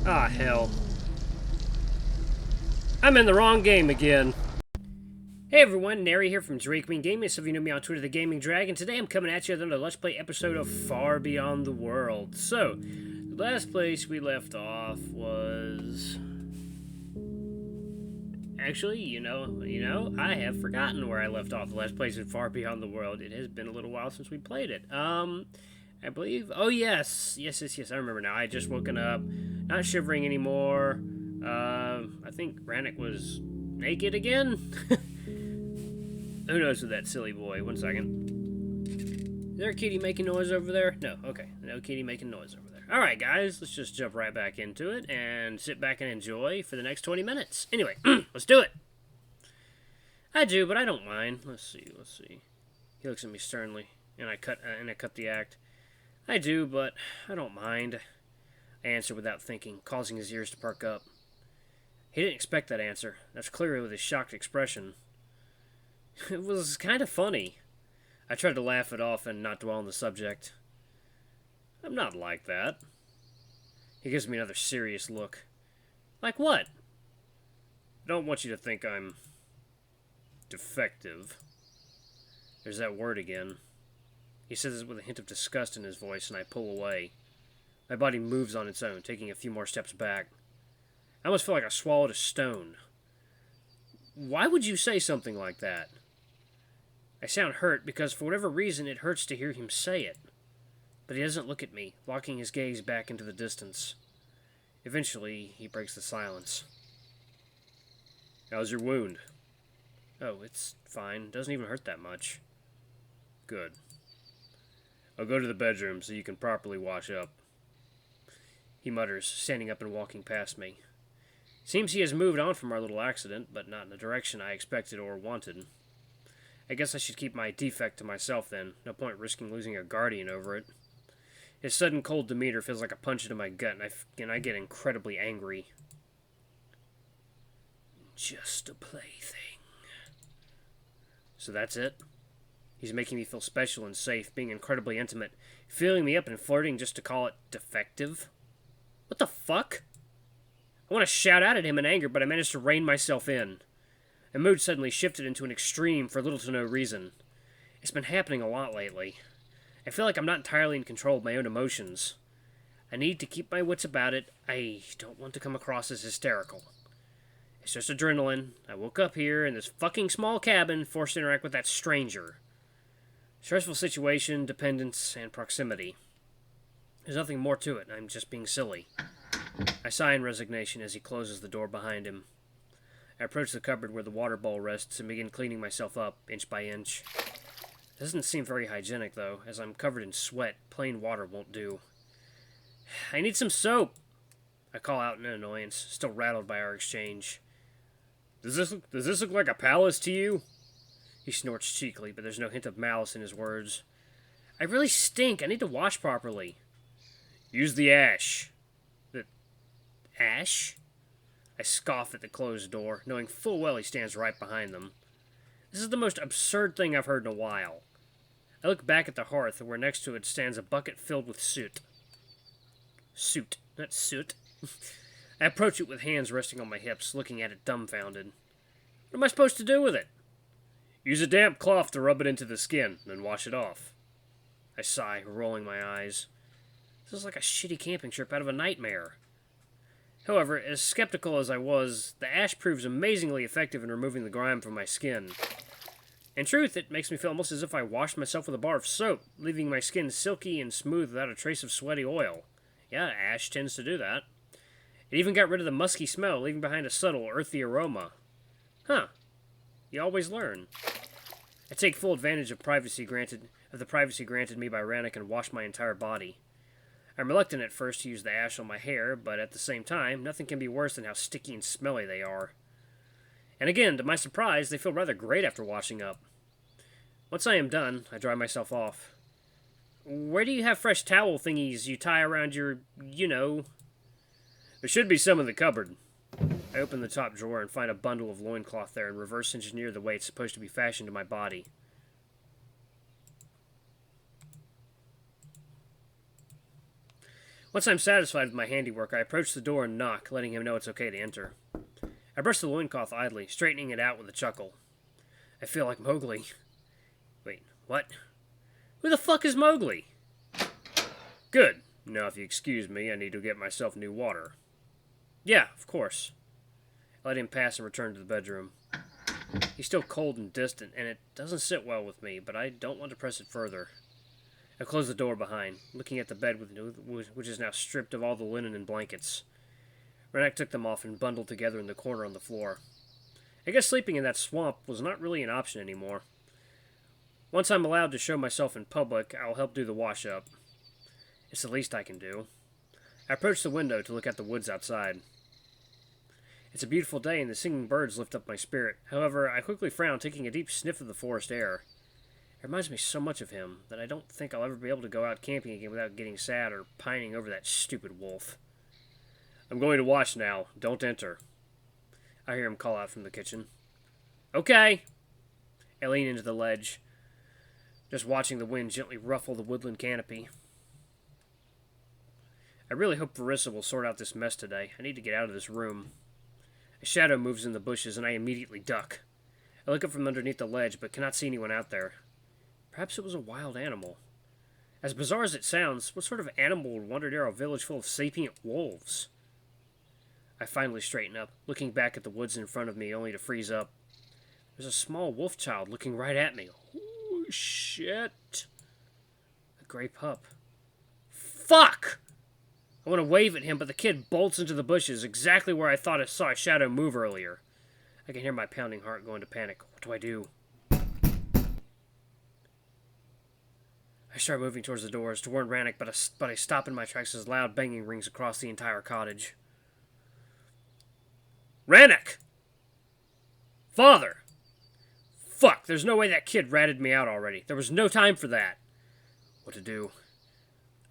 Ah, hell. I'm in the wrong game again. Hey everyone, Nary here from Drake Queen Gaming. Some of you know me on Twitter, The Gaming Dragon. Today I'm coming at you with another Let's Play episode of Far Beyond the World. So, the last place we left off was... Actually, you know, I have forgotten where I left off the last place in Far Beyond the World. It has been a little while since we played it. I believe... Oh, yes, I remember now. I had just woken up, not shivering anymore. I think Ranok was naked again? Who knows with that silly boy? One second. Is there a kitty making noise over there? No, okay. No kitty making noise over there. Alright, guys, let's just jump right back into it and sit back and enjoy for the next 20 minutes. Anyway, let's do it. I do, but I don't mind. Let's see. He looks at me sternly, and I cut the act. I do, but I don't mind. I answer without thinking, causing his ears to perk up. He didn't expect that answer. That's clearly with his shocked expression. It was kind of funny. I tried to laugh it off and not dwell on the subject. I'm not like that. He gives me another serious look. Like what? I don't want you to think I'm defective. There's that word again. He says it with a hint of disgust in his voice, and I pull away. My body moves on its own, taking a few more steps back. I almost feel like I swallowed a stone. Why would you say something like that? I sound hurt because for whatever reason it hurts to hear him say it. But he doesn't look at me, locking his gaze back into the distance. Eventually, he breaks the silence. How's your wound? Oh, it's fine. Doesn't even hurt that much. Good. I'll go to the bedroom so you can properly wash up. He mutters, standing up and walking past me. Seems he has moved on from our little accident, but not in the direction I expected or wanted. I guess I should keep my defect to myself then. No point risking losing a guardian over it. His sudden cold demeanor feels like a punch into my gut, and I get incredibly angry. Just a plaything. So that's it? He's making me feel special and safe, being incredibly intimate, filling me up and flirting just to call it defective? What the fuck? I want to shout out at him in anger, but I managed to rein myself in. My mood suddenly shifted into an extreme for little to no reason. It's been happening a lot lately. I feel like I'm not entirely in control of my own emotions. I need to keep my wits about it. I don't want to come across as hysterical. It's just adrenaline. I woke up here in this fucking small cabin, forced to interact with that stranger. Stressful situation, dependence, and proximity. There's nothing more to it. I'm just being silly. I sigh in resignation as he closes the door behind him. I approach the cupboard where the water bowl rests and begin cleaning myself up, inch by inch. It doesn't seem very hygienic, though, as I'm covered in sweat. Plain water won't do. I need some soap! I call out in annoyance, still rattled by our exchange. Does this look like a palace to you? He snorts cheekily, but there's no hint of malice in his words. I really stink. I need to wash properly. Use the ash. The ash? I scoff at the closed door, knowing full well he stands right behind them. This is the most absurd thing I've heard in a while. I look back at the hearth, where next to it stands a bucket filled with soot. Soot, not soot. I approach it with hands resting on my hips, looking at it dumbfounded. What am I supposed to do with it? Use a damp cloth to rub it into the skin, then wash it off. I sigh, rolling my eyes. This is like a shitty camping trip out of a nightmare. However, as skeptical as I was, the ash proves amazingly effective in removing the grime from my skin. In truth, it makes me feel almost as if I washed myself with a bar of soap, leaving my skin silky and smooth without a trace of sweaty oil. Yeah, ash tends to do that. It even got rid of the musky smell, leaving behind a subtle, earthy aroma. Huh. You always learn. I take full advantage of the privacy granted me by Ranok and wash my entire body. I'm reluctant at first to use the ash on my hair, but at the same time, nothing can be worse than how sticky and smelly they are. And again, to my surprise, they feel rather great after washing up. Once I am done, I dry myself off. Where do you have fresh towel thingies you tie around your, There should be some in the cupboard. I open the top drawer and find a bundle of loincloth there and reverse engineer the way it's supposed to be fashioned to my body. Once I'm satisfied with my handiwork, I approach the door and knock, letting him know it's okay to enter. I brush the loincloth idly, straightening it out with a chuckle. I feel like Mowgli. Wait, what? Who the fuck is Mowgli? Good. Now, if you excuse me, I need to get myself new water. Yeah, of course. I let him pass and return to the bedroom. He's still cold and distant, and it doesn't sit well with me, but I don't want to press it further. I close the door behind, looking at the bed which is now stripped of all the linen and blankets. Ranok took them off and bundled together in the corner on the floor. I guess sleeping in that swamp was not really an option anymore. Once I'm allowed to show myself in public, I'll help do the wash-up. It's the least I can do. I approach the window to look at the woods outside. It's a beautiful day, and the singing birds lift up my spirit. However, I quickly frown, taking a deep sniff of the forest air. It reminds me so much of him that I don't think I'll ever be able to go out camping again without getting sad or pining over that stupid wolf. I'm going to wash now. Don't enter. I hear him call out from the kitchen. Okay. I lean into the ledge, just watching the wind gently ruffle the woodland canopy. I really hope Verissa will sort out this mess today. I need to get out of this room. A shadow moves in the bushes, and I immediately duck. I look up from underneath the ledge, but cannot see anyone out there. Perhaps it was a wild animal. As bizarre as it sounds, what sort of animal would wander near a village full of sapient wolves? I finally straighten up, looking back at the woods in front of me, only to freeze up. There's a small wolf child looking right at me. Oh, shit. A gray pup. Fuck! I want to wave at him, but the kid bolts into the bushes, exactly where I thought I saw a shadow move earlier. I can hear my pounding heart go into panic. What do I do? I start moving towards the doors to warn Ranok, but I stop in my tracks as loud banging rings across the entire cottage. Ranok! Father! Fuck, there's no way that kid ratted me out already. There was no time for that. What to do?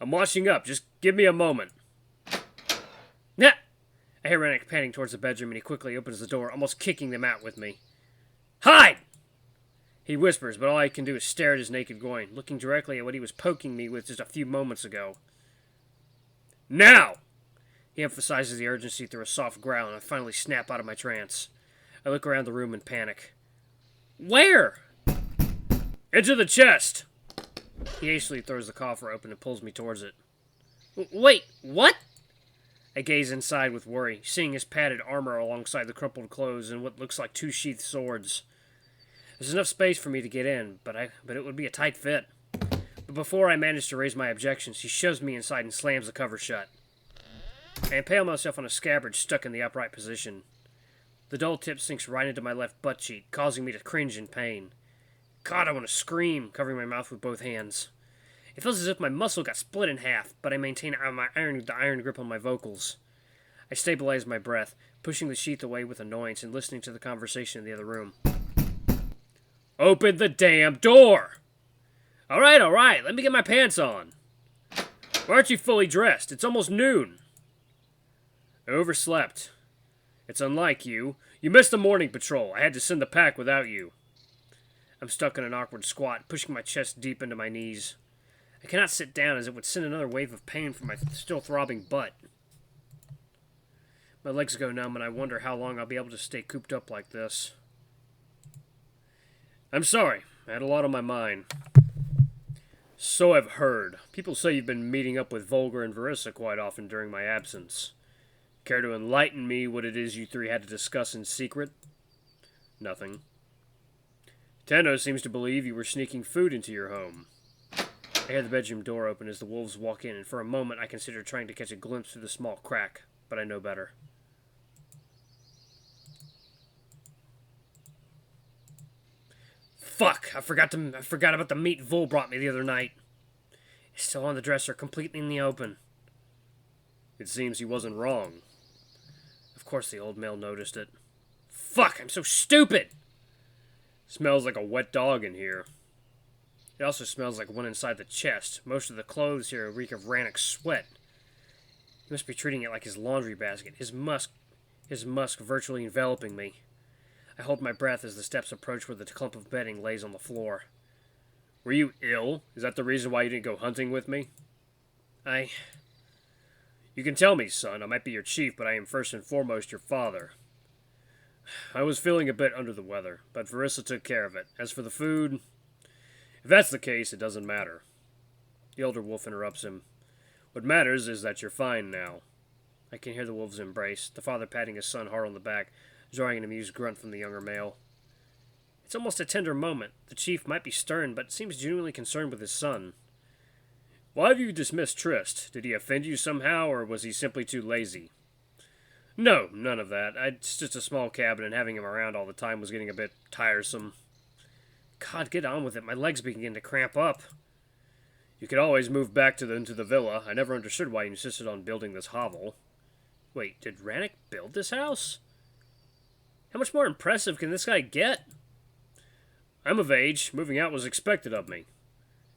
I'm washing up. Just give me a moment. Nah! I hear Ranok panting towards the bedroom, and he quickly opens the door, almost kicking them out with me. Hide! He whispers, but all I can do is stare at his naked groin, looking directly at what he was poking me with just a few moments ago. Now! He emphasizes the urgency through a soft growl, and I finally snap out of my trance. I look around the room in panic. Where? Into the chest! He hastily throws the coffer open and pulls me towards it. Wait, what? I gaze inside with worry, seeing his padded armor alongside the crumpled clothes and what looks like two sheathed swords. There's enough space for me to get in, but it would be a tight fit. But before I manage to raise my objections, he shoves me inside and slams the cover shut. I impale myself on a scabbard stuck in the upright position. The dull tip sinks right into my left butt cheek, causing me to cringe in pain. God, I want to scream, covering my mouth with both hands. It feels as if my muscle got split in half, but I maintain the iron grip on my vocals. I stabilize my breath, pushing the sheath away with annoyance and listening to the conversation in the other room. Open the damn door! Alright, let me get my pants on. Why aren't you fully dressed? It's almost noon. I overslept. It's unlike you. You missed the morning patrol. I had to send the pack without you. I'm stuck in an awkward squat, pushing my chest deep into my knees. I cannot sit down as it would send another wave of pain from my still throbbing butt. My legs go numb and I wonder how long I'll be able to stay cooped up like this. I'm sorry. I had a lot on my mind. So I've heard. People say you've been meeting up with Volgar and Verissa quite often during my absence. Care to enlighten me what it is you three had to discuss in secret? Nothing. Tendo seems to believe you were sneaking food into your home. I hear the bedroom door open as the wolves walk in, and for a moment I consider trying to catch a glimpse through the small crack, but I know better. Fuck! I forgot about the meat Vol brought me the other night. It's still on the dresser, completely in the open. It seems he wasn't wrong. Of course the old male noticed it. Fuck! I'm so stupid! Smells like a wet dog in here. It also smells like one inside the chest. Most of the clothes here reek of Ranok's sweat. He must be treating it like his laundry basket, his musk virtually enveloping me. I hold my breath as the steps approach where the clump of bedding lays on the floor. Were you ill? Is that the reason why you didn't go hunting with me? I You can tell me, son. I might be your chief, but I am first and foremost your father. I was feeling a bit under the weather, but Verissa took care of it. As for the food, if that's the case, it doesn't matter. The older wolf interrupts him. What matters is that you're fine now. I can hear the wolves embrace, the father patting his son hard on the back, drawing an amused grunt from the younger male. It's almost a tender moment. The chief might be stern, but seems genuinely concerned with his son. Why have you dismissed Trist? Did he offend you somehow, or was he simply too lazy? No, none of that. It's just a small cabin, and having him around all the time was getting a bit tiresome. God, get on with it. My legs begin to cramp up. You could always move back into the villa. I never understood why you insisted on building this hovel. Wait, did Ranok build this house? How much more impressive can this guy get? I'm of age. Moving out was expected of me.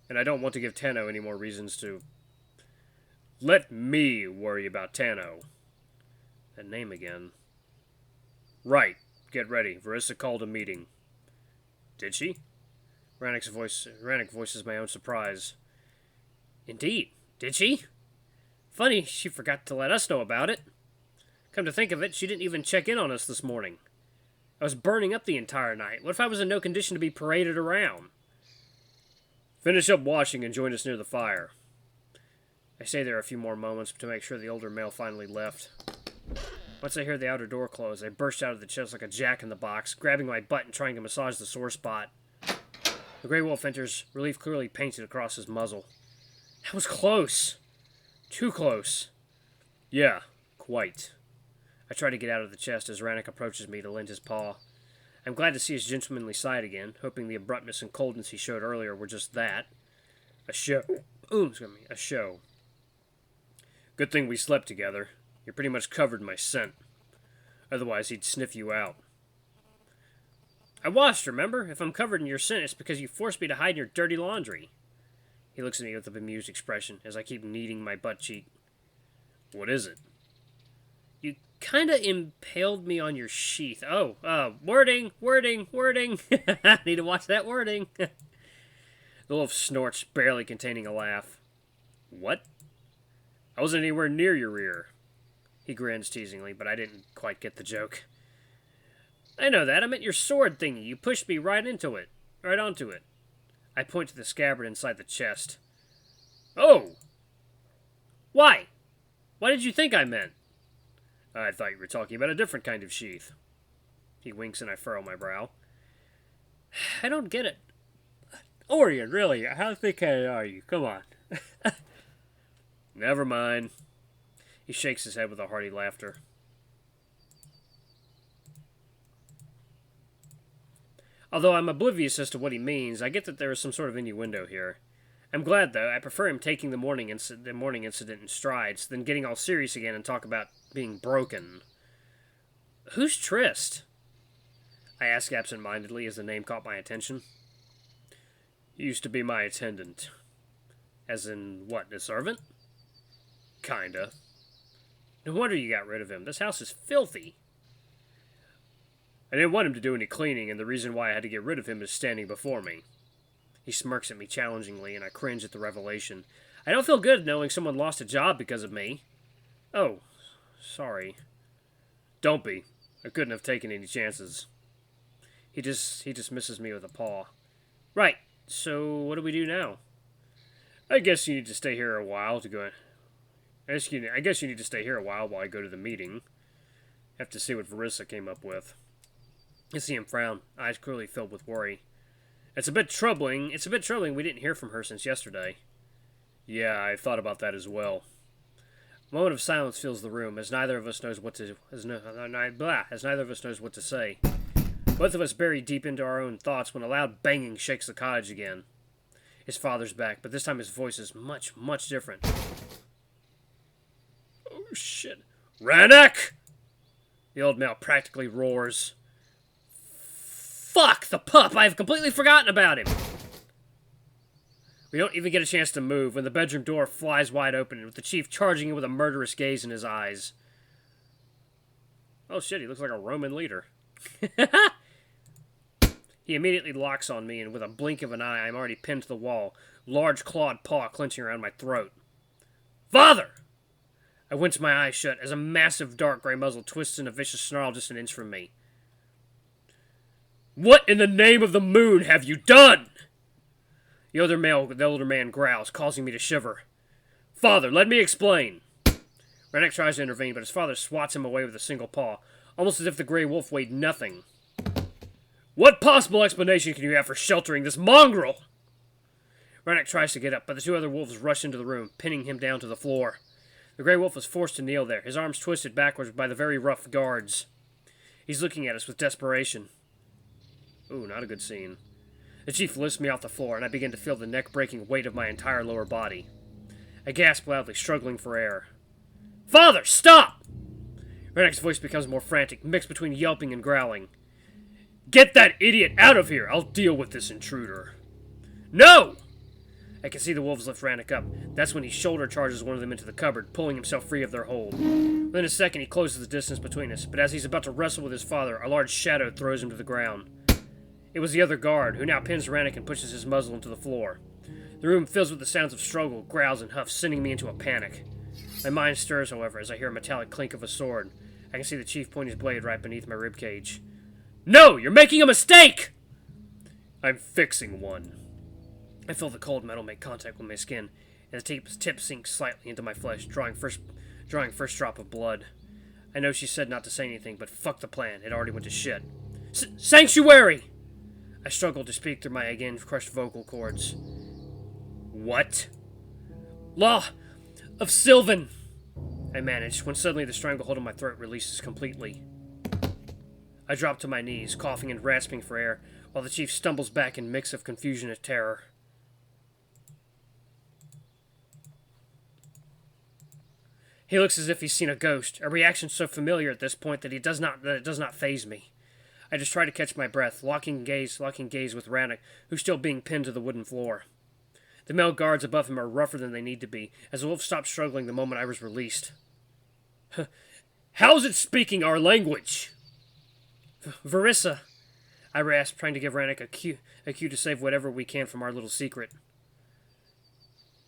And I don't want to give Tano any more reasons to... Let me worry about Tano. That name again. Right. Get ready. Verissa called a meeting. Did she? Ranok voices my own surprise. Indeed. Did she? Funny, she forgot to let us know about it. Come to think of it, she didn't even check in on us this morning. I was burning up the entire night. What if I was in no condition to be paraded around? Finish up washing and join us near the fire. I stay there a few more moments to make sure the older male finally left. Once I hear the outer door close, I burst out of the chest like a jack-in-the-box, grabbing my butt and trying to massage the sore spot. The gray wolf enters, relief clearly painted across his muzzle. That was close. Too close. Yeah, quite. I try to get out of the chest as Ranok approaches me to lend his paw. I'm glad to see his gentlemanly side again, hoping the abruptness and coldness he showed earlier were just that. A show. A show. Good thing we slept together. You're pretty much covered in my scent. Otherwise, he'd sniff you out. I washed, remember? If I'm covered in your scent, it's because you forced me to hide your dirty laundry. He looks at me with a bemused expression as I keep kneading my butt cheek. What is it? You kinda impaled me on your sheath. Wording. I need to watch that wording. The wolf snorts, barely containing a laugh. What? I wasn't anywhere near your ear. He grins teasingly, but I didn't quite get the joke. I know that. I meant your sword thingy. You pushed me right onto it. I point to the scabbard inside the chest. Oh! Why? Why did you think I meant? I thought you were talking about a different kind of sheath. He winks and I furrow my brow. I don't get it. Orien, really? How thick-headed are you? Come on. Never mind. He shakes his head with a hearty laughter. Although I'm oblivious as to what he means, I get that there is some sort of innuendo here. I'm glad, though. I prefer him taking the morning incident in strides than getting all serious again and talk about being broken. Who's Trist? I ask absent-mindedly as the name caught my attention. He used to be my attendant. As in, what, a servant? Kinda. No wonder you got rid of him. This house is filthy. I didn't want him to do any cleaning, and the reason why I had to get rid of him is standing before me. He smirks at me challengingly, and I cringe at the revelation. I don't feel good knowing someone lost a job because of me. Oh, sorry. Don't be. I couldn't have taken any chances. He dismisses me with a paw. Right, so what do we do now? I guess you need to stay here a while I guess you need to stay here a while I go to the meeting. Have to see what Verissa came up with. I see him frown, eyes clearly filled with worry. It's a bit troubling we didn't hear from her since yesterday. Yeah, I thought about that as well. A moment of silence fills the room, as neither of us knows what to say. Both of us bury deep into our own thoughts when a loud banging shakes the cottage again. His father's back, but this time his voice is much, much different. Oh, shit. Ranok! The old male practically roars. Fuck the pup! I have completely forgotten about him! We don't even get a chance to move when the bedroom door flies wide open, with the chief charging in with a murderous gaze in his eyes. Oh shit, he looks like a Roman leader. He immediately locks on me, and with a blink of an eye, I'm already pinned to the wall, large clawed paw clenching around my throat. Father! I wince my eyes shut as a massive dark gray muzzle twists in a vicious snarl just an inch from me. What in the name of the moon have you done? The older man growls, causing me to shiver. Father, let me explain. Ranok tries to intervene, but his father swats him away with a single paw, almost as if the gray wolf weighed nothing. What possible explanation can you have for sheltering this mongrel? Ranok tries to get up, but the two other wolves rush into the room, pinning him down to the floor. The gray wolf was forced to kneel there, his arms twisted backwards by the very rough guards. He's looking at us with desperation. Ooh, not a good scene. The chief lifts me off the floor, and I begin to feel the neck-breaking weight of my entire lower body. I gasp loudly, struggling for air. Father, stop! Ranok's voice becomes more frantic, mixed between yelping and growling. Get that idiot out of here! I'll deal with this intruder. No! I can see the wolves lift Ranok up. That's when he shoulder charges one of them into the cupboard, pulling himself free of their hold. Within a second, he closes the distance between us, but as he's about to wrestle with his father, a large shadow throws him to the ground. It was the other guard, who now pins Ranok and pushes his muzzle into the floor. The room fills with the sounds of struggle, growls, and huffs, sending me into a panic. My mind stirs, however, as I hear a metallic clink of a sword. I can see the chief point his blade right beneath my ribcage. No! You're making a mistake! I'm fixing one. I feel the cold metal make contact with my skin, and the tip sinks slightly into my flesh, drawing first drop of blood. I know she said not to say anything, but fuck the plan. It already went to shit. Sanctuary! I struggled to speak through my again crushed vocal cords. What? Law of Sylvan, I managed, when suddenly the stranglehold on my throat releases completely. I drop to my knees, coughing and rasping for air, while the chief stumbles back in a mix of confusion and terror. He looks as if he's seen a ghost, a reaction so familiar at this point that it does not faze me. I just try to catch my breath, locking gaze with Ranok, who's still being pinned to the wooden floor. The male guards above him are rougher than they need to be, as the wolf stopped struggling the moment I was released. How's it speaking our language? Verissa, I rasped, trying to give Ranok a cue to save whatever we can from our little secret.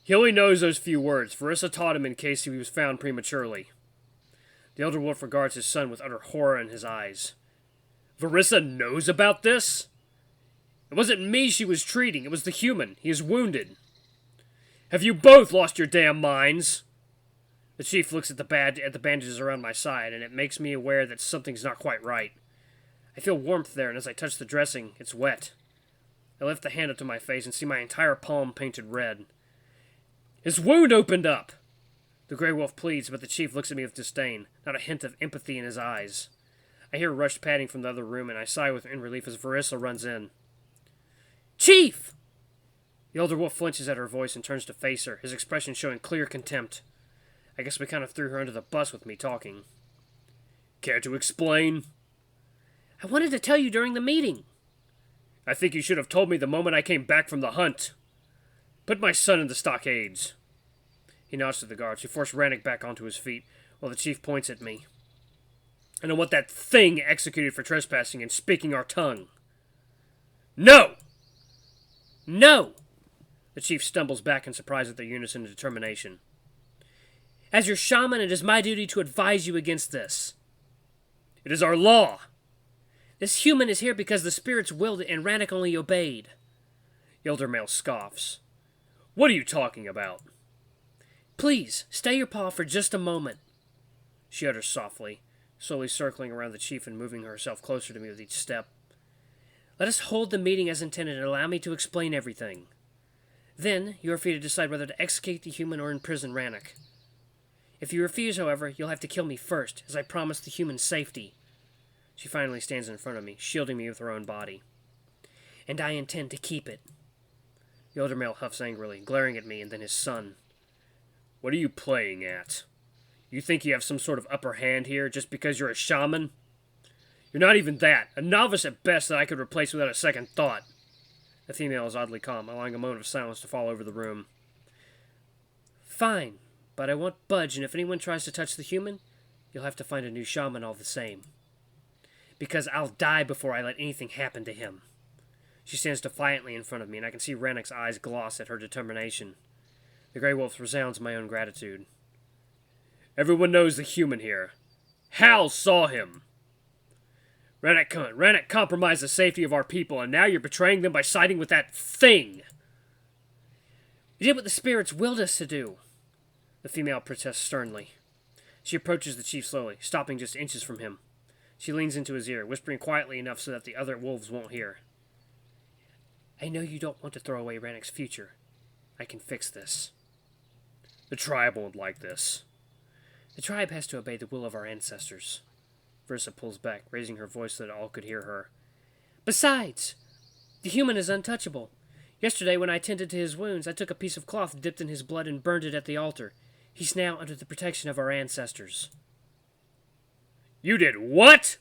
He only knows those few words. Verissa taught him in case he was found prematurely. The elder wolf regards his son with utter horror in his eyes. Verissa knows about this? It wasn't me she was treating, it was the human. He is wounded. Have you both lost your damn minds? The chief looks at the bandages around my side, and it makes me aware that something's not quite right. I feel warmth there, and as I touch the dressing, it's wet. I lift the hand up to my face and see my entire palm painted red. His wound opened up! The gray wolf pleads, but the chief looks at me with disdain, not a hint of empathy in his eyes. I hear rushed padding from the other room, and I sigh in relief as Verissa runs in. Chief! The older wolf flinches at her voice and turns to face her, his expression showing clear contempt. I guess we kind of threw her under the bus with me talking. Care to explain? I wanted to tell you during the meeting. I think you should have told me the moment I came back from the hunt. Put my son in the stockades. He nods to the guards, who force Ranok back onto his feet, while the chief points at me. And I want that thing executed for trespassing and speaking our tongue. No! No! The chief stumbles back in surprise at their unison and determination. As your shaman, it is my duty to advise you against this. It is our law. This human is here because the spirits willed it and Ranok only obeyed. The elder male scoffs. What are you talking about? Please, stay your paw for just a moment. She utters softly, slowly circling around the chief and moving herself closer to me with each step. Let us hold the meeting as intended and allow me to explain everything. Then, you are free to decide whether to execute the human or imprison Ranok. If you refuse, however, you'll have to kill me first, as I promised the human's safety. She finally stands in front of me, shielding me with her own body. And I intend to keep it. The older male huffs angrily, glaring at me and then his son. What are you playing at? You think you have some sort of upper hand here just because you're a shaman? You're not even that. A novice at best that I could replace without a second thought. The female is oddly calm, allowing a moment of silence to fall over the room. Fine, but I won't budge, and if anyone tries to touch the human, you'll have to find a new shaman all the same. Because I'll die before I let anything happen to him. She stands defiantly in front of me, and I can see Ranok's eyes gloss at her determination. The Grey Wolf resounds my own gratitude. Everyone knows the human here. Hal saw him. Ranok compromised the safety of our people, and now you're betraying them by siding with that thing. We did what the spirits willed us to do. The female protests sternly. She approaches the chief slowly, stopping just inches from him. She leans into his ear, whispering quietly enough so that the other wolves won't hear. I know you don't want to throw away Ranok's future. I can fix this. The tribe won't like this. The tribe has to obey the will of our ancestors. Verissa pulls back, raising her voice so that all could hear her. Besides, the human is untouchable. Yesterday, when I tended to his wounds, I took a piece of cloth dipped in his blood and burned it at the altar. He's now under the protection of our ancestors. You did what?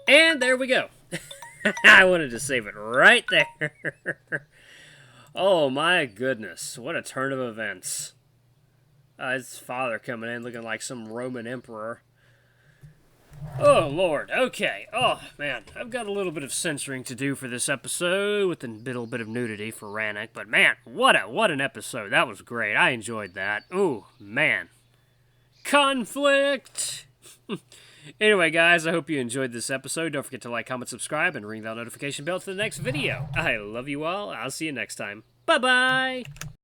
And there we go. I wanted to save it right there. Oh my goodness, what a turn of events. His father coming in looking like some Roman emperor. Oh, Lord. Okay. Oh, man. I've got a little bit of censoring to do for this episode with a little bit of nudity for Ranok. But, man, what an episode. That was great. I enjoyed that. Ooh, man. Conflict! Anyway, guys, I hope you enjoyed this episode. Don't forget to like, comment, subscribe, and ring that notification bell to the next video. I love you all. I'll see you next time. Bye-bye!